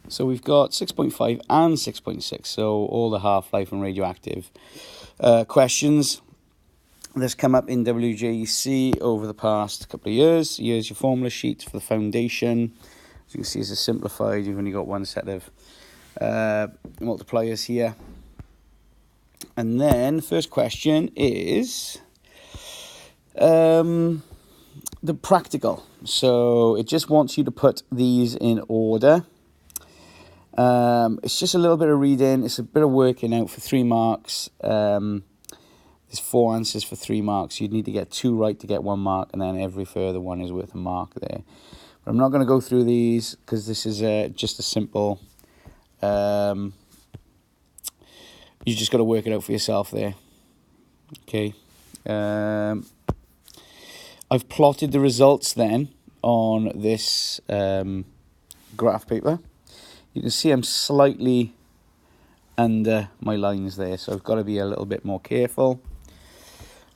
So we've got 6.5 and 6.6, so all the Half-Life and radioactive questions that's come up in WJEC over the past couple of years. Here's your formula sheet for the foundation. As you can see, it's a simplified. You've only got one set of multipliers here. And then first question is the practical. So it just wants you to put these in order. It's just a little bit of reading. It's a bit of working out for 3 marks. There's 4 answers for 3 marks. You'd need to get 2 right to get 1 mark, and then every further one is worth a mark there. But I'm not going to go through these because this is just a simple... you just got to work it out for yourself there. Okay. I've plotted the results then on this graph paper. You can see I'm slightly under my lines there, so I've got to be a little bit more careful.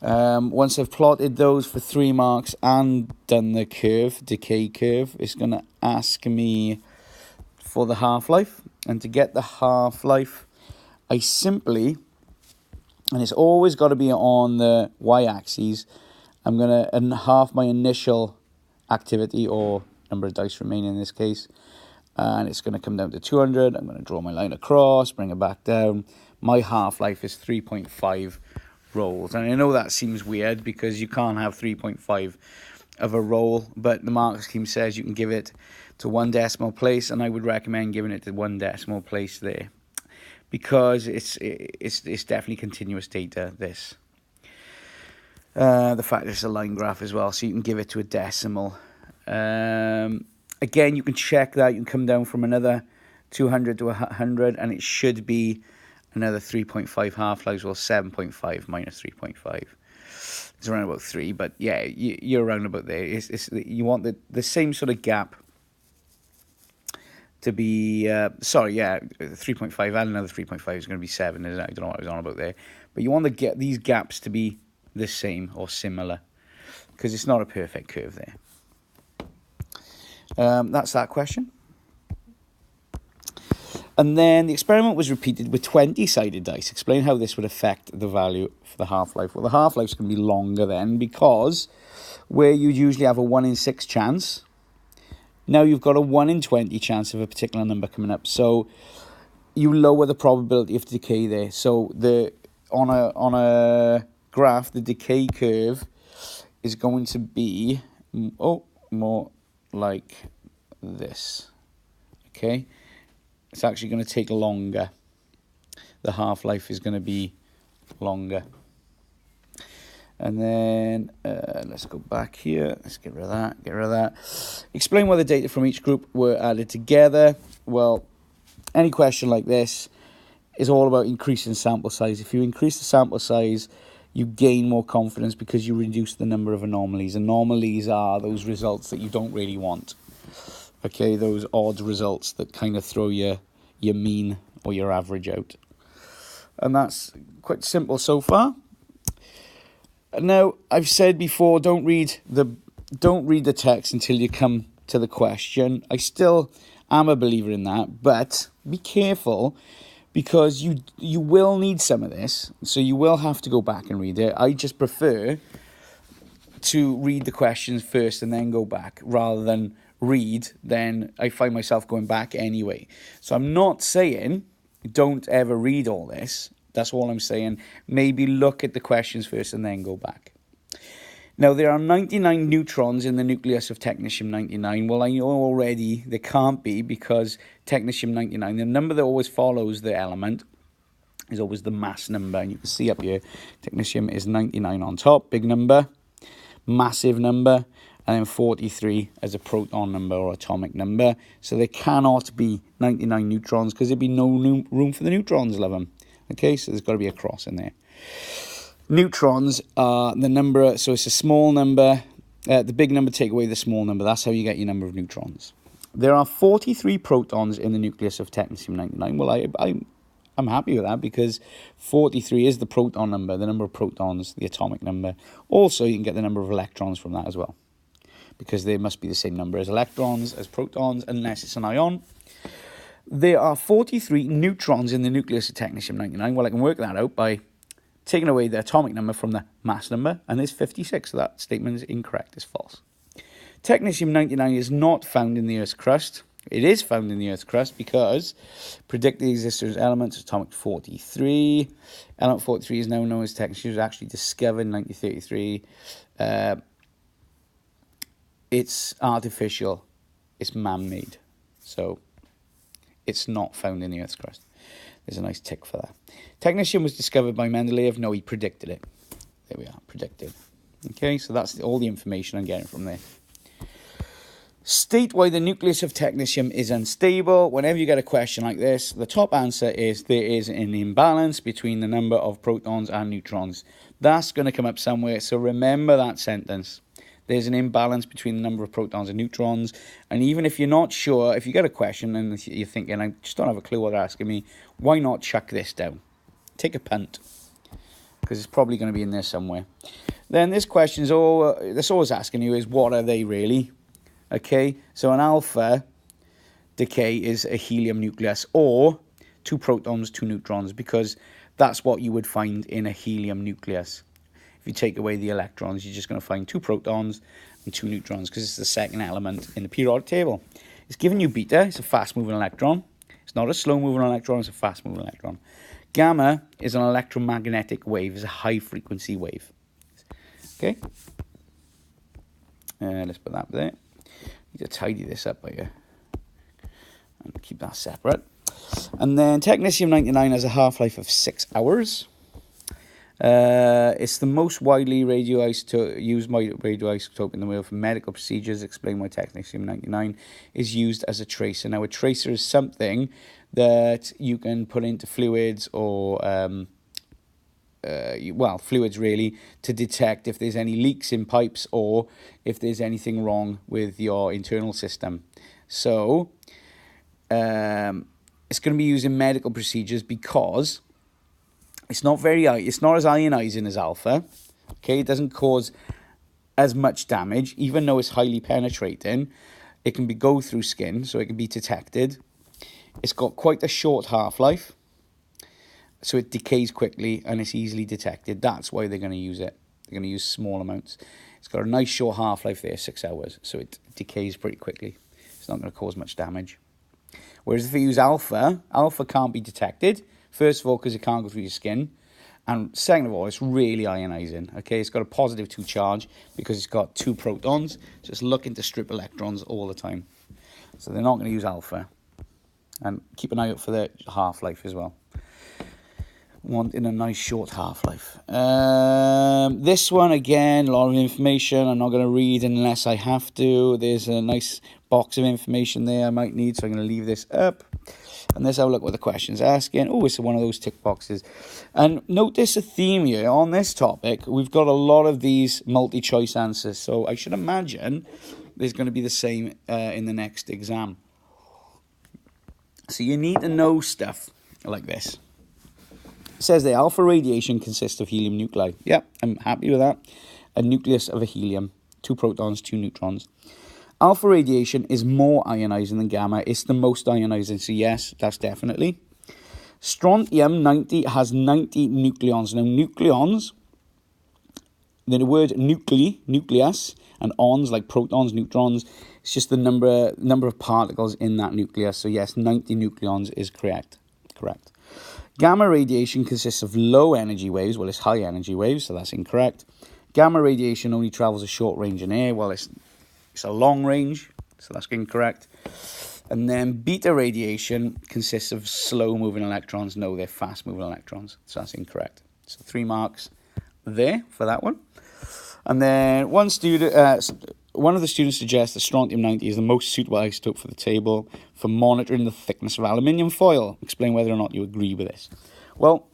Once I've plotted those for 3 marks and done the curve, decay curve, it's going to ask me for the half-life. And to get the half-life, I simply, and it's always got to be on the y-axis, I'm going to half my initial activity, or number of dice remaining in this case, and it's going to come down to 200. I'm going to draw my line across, bring it back down. My half-life is 3.5 rolls. And I know that seems weird because you can't have 3.5 of a roll, but the mark scheme says you can give it to 1 decimal place, and I would recommend giving it to 1 decimal place there because it's definitely continuous data, this. The fact that it's a line graph as well, so you can give it to a decimal. Again, you can check that. You can come down from another 200 to 100, and it should be another 3.5 half-lives, or 7.5 minus 3.5. It's around about 3, but yeah, you're around about there. You want the same sort of gap to be, 3.5 and another 3.5 is going to be 7, isn't it? I don't know what I was on about there. But you want to get these gaps to be the same or similar, because it's not a perfect curve there. That's that question. And then the experiment was repeated with 20-sided dice. Explain how this would affect the value for the half-life. Well, the half-life's going to be longer then, because where you usually have a 1 in 6 chance, now you've got a 1 in 20 chance of a particular number coming up. So you lower the probability of decay there. So on a graph, the decay curve is going to be more like this. Okay, it's actually going to take longer. The half-life is going to be longer. And then let's go back here. Let's get rid of that. Explain why the data from each group were added together. Well, any question like this is all about increasing sample size. If you increase the sample size, you gain more confidence because you reduce the number of anomalies. Anomalies are those results that you don't really want. Okay, those odd results that kind of throw your mean or your average out. And that's quite simple so far. Now, I've said before, don't read the text until you come to the question. I still am a believer in that, but be careful, because you will need some of this, so you will have to go back and read it. I just prefer to read the questions first and then go back, rather than read, then I find myself going back anyway. So I'm not saying don't ever read all this. That's all I'm saying. Maybe look at the questions first and then go back. Now, there are 99 neutrons in the nucleus of technetium-99. Well, I know already there can't be, because technetium-99, the number that always follows the element, is always the mass number. And you can see up here, technetium is 99 on top, big number, massive number, and then 43 as a proton number or atomic number. So there cannot be 99 neutrons, because there'd be no room for the neutrons, love them. Okay, so there's got to be a cross in there. Neutrons are the number, so it's a small number. The big number take away the small number. That's how you get your number of neutrons. There are 43 protons in the nucleus of technetium-99. Well, I'm happy with that, because 43 is the proton number, the number of protons, the atomic number. Also, you can get the number of electrons from that as well, because they must be the same number as electrons, as protons, unless it's an ion. There are 43 neutrons in the nucleus of technetium-99. Well, I can work that out by taking away the atomic number from the mass number, and there's 56, so that statement is incorrect, it's false. Technetium-99 is not found in the Earth's crust. It is found in the Earth's crust because predicted existence of elements, atomic 43. Element 43 is now known as technetium. It was actually discovered in 1933. It's artificial. It's man-made. So it's not found in the Earth's crust. There's a nice tick for that. Technetium was discovered by Mendeleev. No, he predicted it. There we are, predicted. Okay, so that's all the information I'm getting from there. State why the nucleus of technetium is unstable. Whenever you get a question like this, the top answer is there is an imbalance between the number of protons and neutrons. That's going to come up somewhere, so remember that sentence. There's an imbalance between the number of protons and neutrons. And even if you're not sure, if you get a question and you're thinking, I just don't have a clue what they're asking me, why not chuck this down? Take a punt, because it's probably going to be in there somewhere. Then this question is that's always asking you is, what are they really? Okay, so an alpha decay is a helium nucleus, or 2 protons, 2 neutrons, because that's what you would find in a helium nucleus. If you take away the electrons, you're just going to find 2 protons and 2 neutrons, because it's the second element in the periodic table. It's giving you beta. It's a fast-moving electron. It's not a slow-moving electron. It's a fast-moving electron. Gamma is an electromagnetic wave. It's a high-frequency wave. Okay? Let's put that there. Need to tidy this up here and keep that separate. And then technetium-99 has a half-life of 6 hours. It's the most widely used radioisotope in the world for medical procedures. Explain why technetium-99 is used as a tracer. Now, a tracer is something that you can put into fluids or, fluids really, to detect if there's any leaks in pipes or if there's anything wrong with your internal system. So, it's going to be used in medical procedures because it's not as ionizing as alpha. Okay, it doesn't cause as much damage, even though it's highly penetrating. It can go through skin, so it can be detected. It's got quite a short half-life, so it decays quickly and it's easily detected. That's why they're going to use it. They're going to use small amounts. It's got a nice short half-life there, 6 hours, so it decays pretty quickly. It's not going to cause much damage. Whereas if you use alpha, alpha can't be detected. First of all, because it can't go through your skin. And second of all, it's really ionizing. Okay, it's got a positive 2 charge because it's got 2 protons. So it's looking to strip electrons all the time. So they're not going to use alpha. And keep an eye out for the half-life as well. Wanting a nice short half-life. This one, again, a lot of information. I'm not going to read unless I have to. There's a nice box of information there I might need, so I'm going to leave this up. And let's have a look what the question's asking. Oh, it's one of those tick boxes. And notice a theme here on this topic. We've got a lot of these multi-choice answers, so I should imagine there's going to be the same in the next exam. So you need to know stuff like this. It says the alpha radiation consists of helium nuclei. Yep, I'm happy with that. A nucleus of a helium, 2 protons, 2 neutrons. Alpha radiation is more ionizing than gamma. It's the most ionizing, so yes, that's definitely. Strontium-90 has 90 nucleons. Now, nucleons, the word nucleus, and ons, like protons, neutrons, it's just the number of particles in that nucleus. So yes, 90 nucleons is correct. Gamma radiation consists of low energy waves. Well, it's high energy waves, so that's incorrect. Gamma radiation only travels a short range in air. Well, it's a long range, so that's incorrect. And then beta radiation consists of slow-moving electrons. No, they're fast-moving electrons, so that's incorrect. So 3 marks there for that one. And then one of the students suggests that strontium-90 is the most suitable isotope for the table for monitoring the thickness of aluminium foil. Explain whether or not you agree with this. Well,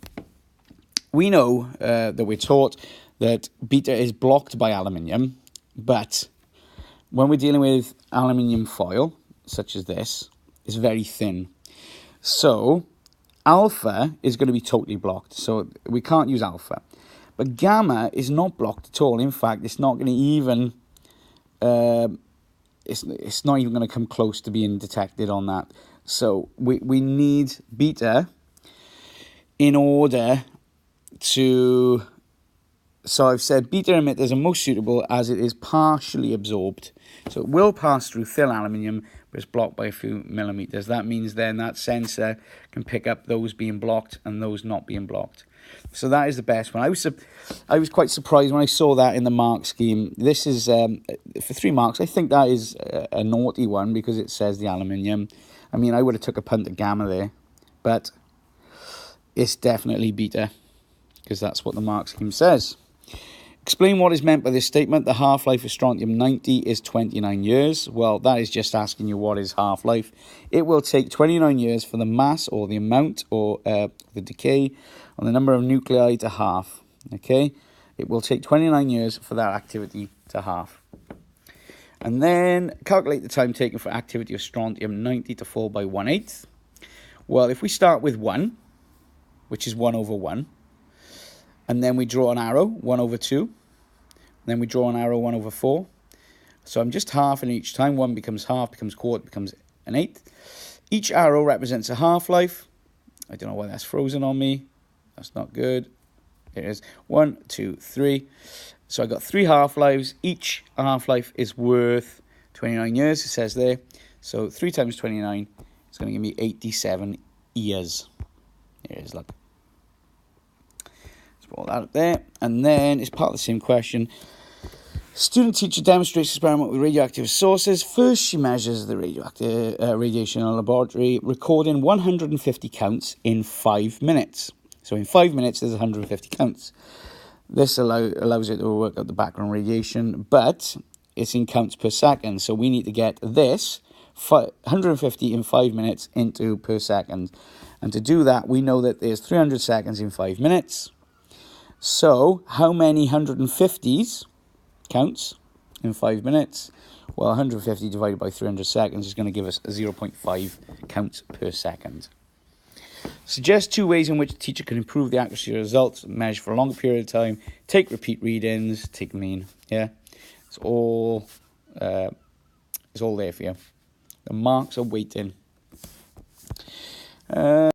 we know that we're taught that beta is blocked by aluminium, but when we're dealing with aluminium foil, such as this, it's very thin. So alpha is going to be totally blocked, so we can't use alpha. But gamma is not blocked at all. In fact, it's not going to even it's not even going to come close to being detected on that. So we need beta in order to... So I've said beta emitters are most suitable as it is partially absorbed. So it will pass through thin aluminium, but it's blocked by a few millimeters. That means then that sensor can pick up those being blocked and those not being blocked. So that is the best one. I was quite surprised when I saw that in the mark scheme. This is for 3 marks. I think that is a naughty one because it says the aluminium. I mean, I would have took a punt at gamma there, but it's definitely beta because that's what the mark scheme says. Explain what is meant by this statement. The half-life of strontium-90 is 29 years. Well, that is just asking you what is half-life. It will take 29 years for the mass or the amount or the decay on the number of nuclei to half. Okay? It will take 29 years for that activity to half. And then calculate the time taken for activity of strontium-90 to fall by 1/8. Well, if we start with 1, which is 1 over 1, and then we draw an arrow, 1 over 2. Then we draw an arrow, 1 over 4. So I'm just halving each time. 1 becomes half, becomes quarter, becomes an 1/8. Each arrow represents a half-life. I don't know why that's frozen on me. That's not good. Here it is. 1, 2, 3. So I got 3 half-lives. Each half-life is worth 29 years, it says there. So 3 times 29 is going to give me 87 years. Here it is, look. Put all that up there, and then it's part of the same question. Student teacher demonstrates experiment with radioactive sources. First, she measures the radioactive radiation in a laboratory, recording 150 counts in 5 minutes. So in 5 minutes, there's 150 counts. This allows it to work out the background radiation, but it's in counts per second. So we need to get this 150 in 5 minutes into per second. And to do that, we know that there's 300 seconds in 5 minutes. So, how many 150s counts in 5 minutes? Well, 150 divided by 300 seconds is going to give us 0.5 counts per second. Suggest 2 ways in which the teacher can improve the accuracy of results, measure for a longer period of time, take repeat readings, take mean. Yeah, it's all there for you. The marks are waiting.